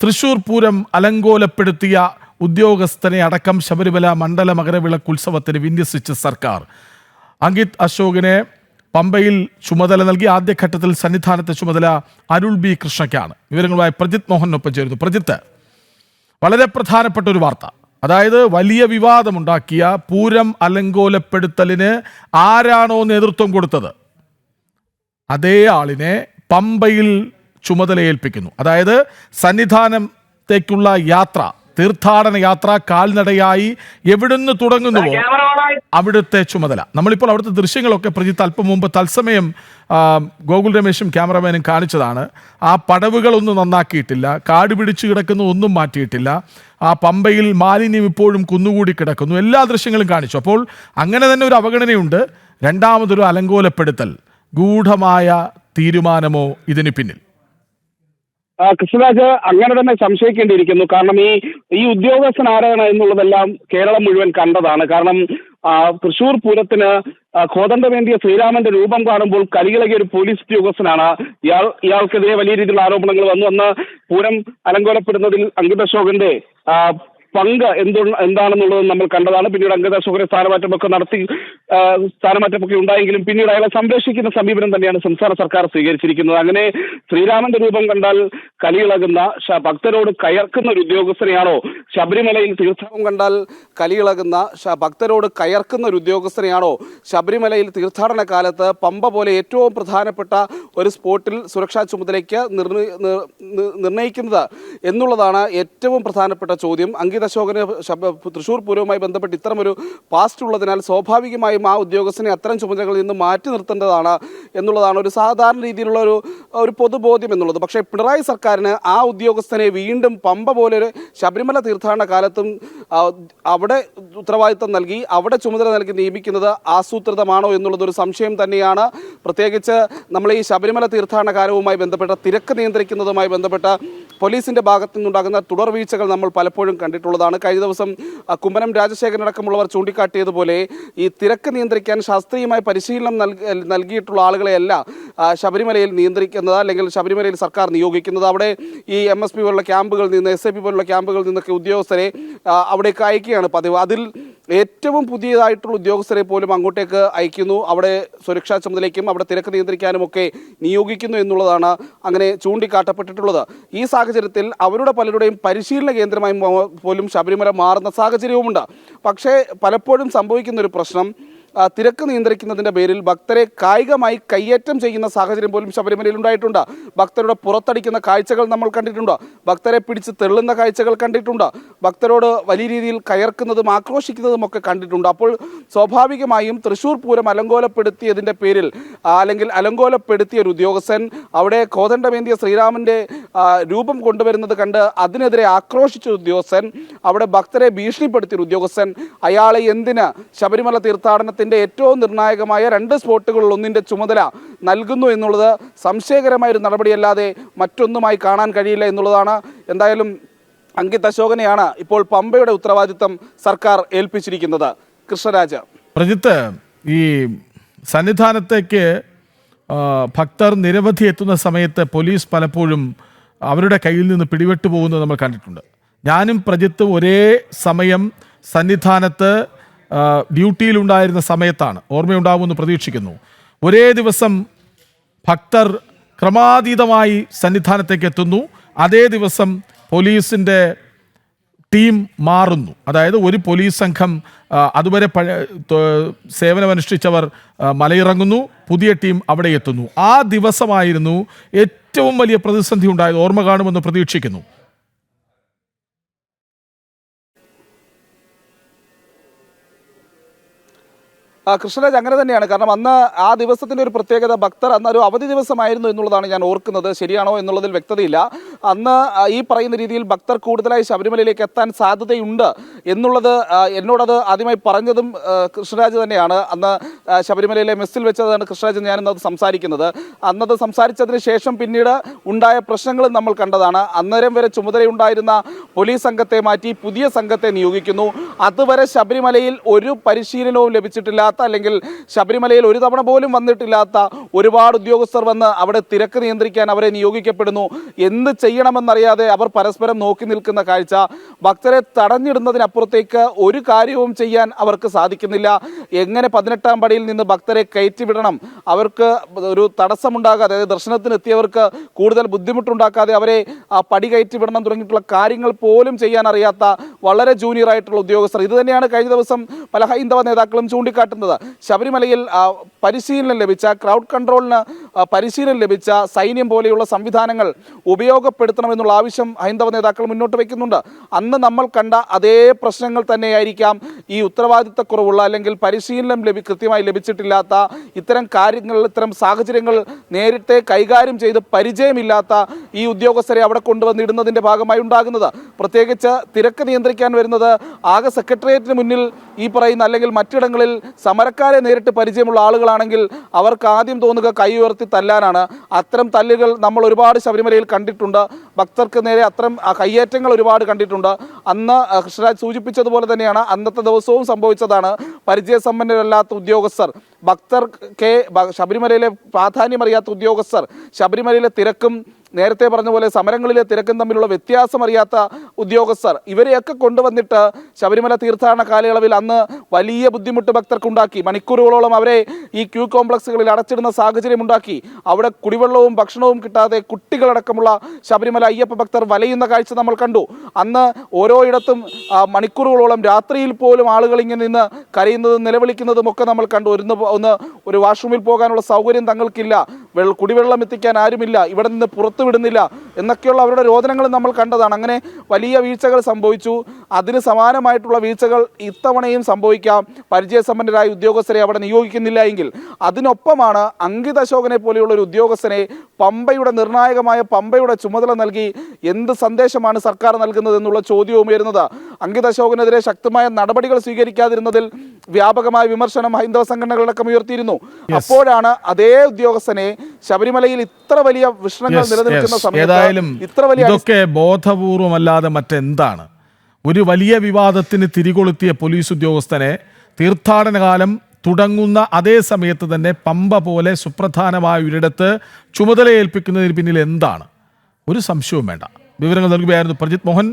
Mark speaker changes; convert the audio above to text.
Speaker 1: തൃശൂർ പൂരം അലങ്കോലപ്പെടുത്തിയ ഉദ്യോഗസ്ഥനെ അടക്കം ശബരിമല മണ്ഡല മകരവിളക്ക് ഉത്സവത്തിന് വിന്യസിച്ച സർക്കാർ. അങ്കിത് അശോകിനെ പമ്പയിൽ ചുമതല നൽകി. ആദ്യഘട്ടത്തിൽ സന്നിധാനത്തെ ചുമതല അരുൾ ബി കൃഷ്ണയ്ക്കാണ്. വിവരങ്ങളുമായി പ്രജിത് മോഹനൊപ്പം ചേരുന്നു. പ്രജിത്ത്, വളരെ പ്രധാനപ്പെട്ട ഒരു വാർത്ത, അതായത് വലിയ വിവാദമുണ്ടാക്കിയ പൂരം അലങ്കോലപ്പെടുത്തലിന് ആരാണോ നേതൃത്വം കൊടുത്തത് അതേ ആളിനെ പമ്പയിൽ ചുമതലയേൽപ്പിക്കുന്നു. അതായത് സന്നിധാനത്തേക്കുള്ള യാത്ര, തീർത്ഥാടന യാത്ര കാൽനടയായി എവിടുന്ന് തുടങ്ങുന്നുവോ അവിടുത്തെ ചുമതല. നമ്മളിപ്പോൾ അവിടുത്തെ ദൃശ്യങ്ങളൊക്കെ പ്രജിത്ത് അല്പം മുമ്പ് തത്സമയം ഗോകുൽ രമേശും ക്യാമറമാനും കാണിച്ചതാണ്. ആ പടവുകളൊന്നും നന്നാക്കിയിട്ടില്ല, കാട് പിടിച്ചു കിടക്കുന്ന ഒന്നും മാറ്റിയിട്ടില്ല, ആ പമ്പയിൽ മാലിന്യം ഇപ്പോഴും കുന്നുകൂടി കിടക്കുന്നു, എല്ലാ ദൃശ്യങ്ങളും കാണിച്ചു. അപ്പോൾ അങ്ങനെ തന്നെ ഒരു അവഗണനയുണ്ട്. രണ്ടാമതൊരു അലങ്കോലപ്പെടുത്തൽ, ഗൂഢമായ തീരുമാനമോ ഇതിന് പിന്നിൽ?
Speaker 2: കൃഷ്ണരാജ്, അങ്ങനെ തന്നെ സംശയിക്കേണ്ടിയിരിക്കുന്നു. കാരണം ഈ ഉദ്യോഗസ്ഥൻ ആരാണ് എന്നുള്ളതെല്ലാം കേരളം മുഴുവൻ കണ്ടതാണ്. കാരണം തൃശൂർ പൂരത്തിന് കോതണ്ടവേണ്ടിയ ശ്രീരാമന്റെ രൂപം കാണുമ്പോൾ കലികളകിയ ഒരു പോലീസ് ഉദ്യോഗസ്ഥനാണ് ഇയാൾക്കെതിരെ വലിയ രീതിയിലുള്ള ആരോപണങ്ങൾ വന്നു. അന്ന് പൂരം അലങ്കോലപ്പെടുന്നതിൽ അങ്കിത് അശോകന്റെ പങ്ക് എന്താണെന്നുള്ളത് നമ്മൾ കണ്ടതാണ്. പിന്നീട് അങ്കിത് അശോകനെ സ്ഥാനമാറ്റമൊക്കെ ഉണ്ടായെങ്കിലും പിന്നീട് അയാളെ സംരക്ഷിക്കുന്ന സമീപനം തന്നെയാണ് സംസ്ഥാന സർക്കാർ സ്വീകരിച്ചിരിക്കുന്നത്. അങ്ങനെ ശ്രീരാമന്റെ രൂപം കണ്ടാൽ കലിയിളകുന്ന ഭക്തരോട് കയർക്കുന്ന ഒരു ഉദ്യോഗസ്ഥനെയാണോ, ശബരിമലയിൽ തീർത്ഥാടനം കണ്ടാൽ കലിയിളകുന്ന ഭക്തരോട് കയർക്കുന്ന ഒരു ഉദ്യോഗസ്ഥനെയാണോ ശബരിമലയിൽ തീർത്ഥാടന കാലത്ത് പമ്പ പോലെ ഏറ്റവും പ്രധാനപ്പെട്ട ഒരു സ്പോട്ടിൽ സുരക്ഷാ ചുമതലയ്ക്ക് നിർണയിക്കുന്നത് എന്നുള്ളതാണ് ഏറ്റവും പ്രധാനപ്പെട്ട ചോദ്യം. അങ്കിത് അശോകന് തൃശൂർ പൂരവുമായി ബന്ധപ്പെട്ട് ഇത്തരമൊരു പാസ്റ്റ് ഉള്ളതിനാൽ സ്വാഭാവികമായും ആ ഉദ്യോഗസ്ഥനെ അത്തരം ചുമതലകളിൽ നിന്ന് മാറ്റി നിർത്തേണ്ടതാണ് എന്നുള്ളതാണ് ഒരു സാധാരണ രീതിയിലുള്ള ഒരു പൊതുബോധ്യം എന്നുള്ളത്. പക്ഷേ പിണറായി സർക്കാരിന് ആ ഉദ്യോഗസ്ഥനെ വീണ്ടും പമ്പ പോലെ ഒരു ശബരിമല തീർത്ഥാടന കാലത്തും അവിടെ ഉത്തരവാദിത്തം നൽകി, അവിടെ ചുമതല നൽകി നിയമിക്കുന്നത് ആസൂത്രിതമാണോ എന്നുള്ളതൊരു സംശയം തന്നെയാണ്. പ്രത്യേകിച്ച് നമ്മൾ ഈ ശബരിമല തീർത്ഥാടന കാലവുമായി ബന്ധപ്പെട്ട തിരക്ക് നിയന്ത്രിക്കുന്നതുമായി ബന്ധപ്പെട്ട പോലീസിന്റെ ഭാഗത്തു നിന്നുണ്ടാകുന്ന തുടർവീഴ്ചകൾ നമ്മൾ പലപ്പോഴും കണ്ടിട്ടുള്ളതാണ്. കഴിഞ്ഞ ദിവസം കുമ്മനം രാജശേഖരൻ അടക്കമുള്ളവർ ചൂണ്ടിക്കാട്ടിയതുപോലെ ഈ തിരക്ക് നിയന്ത്രിക്കാൻ ശാസ്ത്രീയമായ പരിശീലനം നൽകിയിട്ടുള്ള ആളുകളെയല്ല ശബരിമലയിൽ നിയന്ത്രിക്കുന്നത്, അല്ലെങ്കിൽ ശബരിമലയിൽ സർക്കാർ നിയോഗിക്കുന്നത്. അവിടെ ഈ MSP പോലുള്ള ക്യാമ്പുകളിൽ നിന്ന്, SAP പോലുള്ള ക്യാമ്പുകളിൽ നിന്നൊക്കെ ഉദ്യോഗസ്ഥരെ അവിടേക്ക് അയക്കുകയാണ് പതിവ്. അതിൽ ഏറ്റവും പുതിയതായിട്ടുള്ള ഉദ്യോഗസ്ഥരെ പോലും അങ്ങോട്ടേക്ക് അയക്കുന്നു, അവിടെ സുരക്ഷാ ചുമതലയ്ക്കും അവിടെ തിരക്ക് നിയന്ത്രിക്കാനും ഒക്കെ നിയോഗിക്കുന്നു എന്നുള്ളതാണ് അങ്ങനെ ചൂണ്ടിക്കാട്ടപ്പെട്ടിട്ടുള്ളത്. ഈ സാഹചര്യത്തിൽ അവരുടെ പലരുടെയും പരിശീലന കേന്ദ്രമായി പോലും ശബരിമല മാറുന്ന സാഹചര്യവുമുണ്ട്. പക്ഷേ പലപ്പോഴും സംഭവിക്കുന്ന ഒരു പ്രശ്നം, തിരക്ക് നിയന്ത്രിക്കുന്നതിൻ്റെ പേരിൽ ഭക്തരെ കായികമായി കയ്യേറ്റം ചെയ്യുന്ന സാഹചര്യം പോലും ശബരിമലയിൽ ഉണ്ടായിട്ടുണ്ട്. ഭക്തരുടെ പുറത്തടിക്കുന്ന കാഴ്ചകൾ നമ്മൾ കണ്ടിട്ടുണ്ട്, ഭക്തരെ പിടിച്ച് തെള്ളുന്ന കാഴ്ചകൾ കണ്ടിട്ടുണ്ട്, ഭക്തരോട് വലിയ രീതിയിൽ കയർക്കുന്നതും ആക്രോശിക്കുന്നതും ഒക്കെ കണ്ടിട്ടുണ്ട്. അപ്പോൾ സ്വാഭാവികമായും തൃശൂർ പൂരം അലങ്കോലപ്പെടുത്തിയതിൻ്റെ പേരിൽ അല്ലെങ്കിൽ അലങ്കോലപ്പെടുത്തിയ ഒരു ഉദ്യോഗസ്ഥൻ അവിടെ കോതണ്ടവേന്തിയ ശ്രീരാമൻ്റെ രൂപം കൊണ്ടുവരുന്നത് കണ്ട് അതിനെതിരെ ആക്രോശിച്ച ഉദ്യോഗസ്ഥൻ, അവിടെ ഭക്തരെ ഭീഷണിപ്പെടുത്തിയ ഉദ്യോഗസ്ഥൻ, അയാളെ എന്തിന് ശബരിമല തീർത്ഥാടനത്തിൻ്റെ ഏറ്റവും നിർണായകമായ 2 സ്പോട്ടുകളിൽ ഒന്നിൻ്റെ ചുമതല നൽകുന്നു എന്നുള്ളത് സംശയകരമായൊരു നടപടിയല്ലാതെ മറ്റൊന്നുമായി കാണാൻ കഴിയില്ല എന്നുള്ളതാണ്. എന്തായാലും അങ്കിത് അശോകനെയാണ് ഇപ്പോൾ പമ്പയുടെ ഉത്തരവാദിത്തം സർക്കാർ ഏൽപ്പിച്ചിരിക്കുന്നത്. കൃഷ്ണരാജ്.
Speaker 1: പ്രജിത്ത്, ഈ സന്നിധാനത്തേക്ക് ഭക്തർ നിരവധി എത്തുന്ന സമയത്ത് പോലീസ് പലപ്പോഴും അവരുടെ കയ്യിൽ നിന്ന് പിടിവിട്ടു പോകുന്നത് നമ്മൾ കണ്ടിട്ടുണ്ട്. ഞാനും പ്രജിത്തും ഒരേ സമയം സന്നിധാനത്ത് ഡ്യൂട്ടിയിലുണ്ടായിരുന്ന സമയത്താണ്, ഓർമ്മയുണ്ടാകുമെന്ന് പ്രതീക്ഷിക്കുന്നു. ഒരേ ദിവസം ഭക്തർ ക്രമാതീതമായി സന്നിധാനത്തേക്ക് എത്തുന്നു, അതേ ദിവസം പോലീസിൻ്റെ ടീം മാറുന്നു. അതായത് ഒരു പോലീസ് സംഘം അതുവരെ സേവനമനുഷ്ഠിച്ചവർ മലയിറങ്ങുന്നു, പുതിയ ടീം അവിടെ എത്തുന്നു. ആ ദിവസമായിരുന്നു ഏറ്റവും വലിയ പ്രതിസന്ധി ഉണ്ടായത്, ഓർമ്മ കാണുമെന്ന് പ്രതീക്ഷിക്കുന്നു.
Speaker 3: കൃഷ്ണരാജ്, അങ്ങനെ തന്നെയാണ്. കാരണം അന്ന് ആ ദിവസത്തിൻ്റെ ഒരു പ്രത്യേകത, ഭക്തർ അന്ന് ഒരു അവധി ദിവസമായിരുന്നു എന്നുള്ളതാണ് ഞാൻ ഓർക്കുന്നത്. ശരിയാണോ എന്നുള്ളതിൽ വ്യക്തതയില്ല. അന്ന് ഈ പറയുന്ന രീതിയിൽ ഭക്തർ കൂടുതലായി ശബരിമലയിലേക്ക് എത്താൻ സാധ്യതയുണ്ട് എന്നുള്ളത് എന്നോടത് ആദ്യമായി പറഞ്ഞതും കൃഷ്ണരാജ് തന്നെയാണ്. അന്ന് ശബരിമലയിലെ മെസ്സിൽ വെച്ചതാണ് കൃഷ്ണരാജ് ഞാനിന്നത് സംസാരിക്കുന്നത്. അന്നത് സംസാരിച്ചതിന് ശേഷം പിന്നീട് ഉണ്ടായ പ്രശ്നങ്ങളും നമ്മൾ കണ്ടതാണ്. അന്നേരം വരെ ചുമതലയുണ്ടായിരുന്ന പോലീസ് സംഘത്തെ മാറ്റി പുതിയ സംഘത്തെ നിയോഗിക്കുന്നു. അതുവരെ ശബരിമലയിൽ ഒരു പരിശീലനവും ലഭിച്ചിട്ടില്ലാത്ത പരിചയമില്ലാത്ത അല്ലെങ്കിൽ ശബരിമലയിൽ ഒരു തവണ പോലും വന്നിട്ടില്ലാത്ത ഒരുപാട് ഉദ്യോഗസ്ഥർ വന്ന് അവിടെ തിരക്ക് നിയന്ത്രിക്കാൻ അവരെ നിയോഗിക്കപ്പെടുന്നു. എന്ത് ചെയ്യണമെന്നറിയാതെ അവർ പരസ്പരം നോക്കി നിൽക്കുന്ന കാഴ്ച, ഭക്തരെ തടഞ്ഞിടുന്നതിനപ്പുറത്തേക്ക് ഒരു കാര്യവും ചെയ്യാൻ അവർക്ക് സാധിക്കുന്നില്ല. എങ്ങനെ 18-ാം പടിയിൽ നിന്ന് ഭക്തരെ കയറ്റിവിടണം, അവർക്ക് ഒരു തടസ്സമുണ്ടാകാതെ, അതായത് ദർശനത്തിന് എത്തിയവർക്ക് കൂടുതൽ ബുദ്ധിമുട്ടുണ്ടാക്കാതെ അവരെ പടി കയറ്റിവിടണം തുടങ്ങിയിട്ടുള്ള കാര്യങ്ങൾ പോലും ചെയ്യാൻ അറിയാത്ത വളരെ ജൂനിയർ ആയിട്ടുള്ള ഉദ്യോഗസ്ഥർ. ഇത് തന്നെയാണ് കഴിഞ്ഞ ദിവസം പല ഹൈന്ദവ നേതാക്കളും ചൂണ്ടിക്കാട്ടുന്നത്. ശബരിമലയിൽ പരിശീലനം ലഭിച്ച, ക്രൗഡ് കൺട്രോളിന് പരിശീലനം ലഭിച്ച സൈന്യം പോലെയുള്ള സംവിധാനങ്ങൾ ഉപയോഗപ്പെടുത്തണമെന്നുള്ള ആവശ്യം ഹൈന്ദവ നേതാക്കൾ മുന്നോട്ട് വയ്ക്കുന്നുണ്ട്. അന്ന് നമ്മൾ കണ്ട അതേ പ്രശ്നങ്ങൾ തന്നെയായിരിക്കാം ഈ ഉത്തരവാദിത്തക്കുറവുള്ള അല്ലെങ്കിൽ പരിശീലനം കൃത്യമായി ലഭിച്ചിട്ടില്ലാത്ത, ഇത്തരം കാര്യങ്ങൾ, ഇത്തരം സാഹചര്യങ്ങൾ നേരത്തെ കൈകാര്യം ചെയ്ത് പരിചയമില്ലാത്ത ഈ ഉദ്യോഗസ്ഥരെ അവിടെ കൊണ്ടുവന്നിടുന്നതിൻ്റെ ഭാഗമായി ഉണ്ടാകുന്നത്. പ്രത്യേകിച്ച് തിരക്ക് നിയന്ത്രിക്കാൻ വരുന്നത് ആകെ സെക്രട്ടേറിയറ്റിന് മുന്നിൽ ഈ പറയുന്ന അല്ലെങ്കിൽ മറ്റിടങ്ങളിൽ സമരക്കാരെ നേരിട്ട് പരിചയമുള്ള ആളുകളാണെങ്കിൽ അവർക്ക് ആദ്യം തോന്നുക കൈ ഉയർത്തി തല്ലാനാണ്. അത്തരം തല്ലുകൾ നമ്മൾ ഒരുപാട് ശബരിമലയിൽ കണ്ടിട്ടുണ്ട്. ഭക്തർക്ക് നേരെ അത്തരം കയ്യേറ്റങ്ങൾ ഒരുപാട് കണ്ടിട്ടുണ്ട്. അന്ന് കൃഷ്ണരാജ് സൂചിപ്പിച്ചതുപോലെ തന്നെയാണ് അന്നത്തെ ദിവസവും സംഭവിച്ചതാണ്. പരിചയസമ്പന്നരല്ലാത്ത ഉദ്യോഗസ്ഥർ, ഭക്തർക്ക് ശബരിമലയിലെ പ്രാധാന്യമറിയാത്ത ഉദ്യോഗസ്ഥർ, ശബരിമലയിലെ തിരക്കും നേരത്തെ പറഞ്ഞ പോലെ സമരങ്ങളിലെ തിരക്കും തമ്മിലുള്ള വ്യത്യാസം അറിയാത്ത ഉദ്യോഗസ്ഥർ, ഇവരെയൊക്കെ കൊണ്ടുവന്നിട്ട് ശബരിമല തീർത്ഥാടന കാലയളവിൽ അന്ന് വലിയ ബുദ്ധിമുട്ട് ഭക്തർക്കുണ്ടാക്കി. മണിക്കൂറുകളോളം അവരെ ഈ ക്യൂ കോംപ്ലക്സുകളിൽ അടച്ചിടുന്ന സാഹചര്യം ഉണ്ടാക്കി. അവിടെ കുടിവെള്ളവും ഭക്ഷണവും കിട്ടാതെ കുട്ടികളടക്കമുള്ള ശബരിമല അയ്യപ്പ ഭക്തർ വലയുന്ന കാഴ്ച നമ്മൾ കണ്ടു. അന്ന് ഓരോയിടത്തും മണിക്കൂറുകളോളം രാത്രിയിൽ പോലും ആളുകൾ ഇങ്ങനെ നിന്ന് കരയുന്നതും നിലവിളിക്കുന്നതും ഒക്കെ നമ്മൾ കണ്ടു. ഒരു വാഷ്റൂമിൽ പോകാനുള്ള സൗകര്യം തങ്ങൾക്കില്ല, കുടിവെള്ളം എത്തിക്കാൻ ആരുമില്ല, ഇവിടെ നിന്ന് വിടുന്നില്ല എന്നൊക്കെയുള്ള അവരുടെ രോദനങ്ങൾ നമ്മൾ കണ്ടതാണ്. അങ്ങനെ വലിയ വീഴ്ചകൾ സംഭവിച്ചു. അതിന് സമാനമായിട്ടുള്ള വീഴ്ചകൾ ഇത്തവണയും സംഭവിക്കാം. പരിചയസമ്പന്നരായ ഉദ്യോഗസ്ഥരെ അവിടെ നിയോഗിക്കുന്നില്ല എങ്കിൽ. അതിനൊപ്പമാണ് അങ്കിത് അശോകനെ പോലെയുള്ള ഒരു ഉദ്യോഗസ്ഥനെ പമ്പയുടെ നിർണായകമായ പമ്പയുടെ ചുമതല നൽകി എന്ത് സന്ദേശമാണ് സർക്കാർ നൽകുന്നത് എന്നുള്ള ചോദ്യവും ഉയരുന്നത്. അങ്കിത് അശോകനെതിരെ ശക്തമായ നടപടികൾ സ്വീകരിക്കാതിരുന്നതിൽ വ്യാപകമായ വിമർശനം ഹൈന്ദവ സംഘടനകളടക്കം ഉയർത്തിയിരുന്നു. അപ്പോഴാണ് അതേ ഉദ്യോഗസ്ഥനെ ശബരിമലയിൽ ഇത്ര വലിയ വിഷയങ്ങൾ
Speaker 1: ഏതായാലും ഇതൊക്കെ ബോധപൂർവമല്ലാതെ മറ്റെന്താണ്? ഒരു വലിയ വിവാദത്തിന് തിരികൊളുത്തിയ പോലീസ് ഉദ്യോഗസ്ഥനെ തീർത്ഥാടന കാലം തുടങ്ങുന്ന അതേ സമയത്ത് തന്നെ പമ്പ പോലെ സുപ്രധാനമായ ഒരിടത്ത് ചുമതല ഏൽപ്പിക്കുന്നതിന് പിന്നിൽ എന്താണ്? ഒരു സംശയവും വേണ്ട. വിവരങ്ങൾ നൽകുകയായിരുന്നു പ്രജിത് മോഹൻ.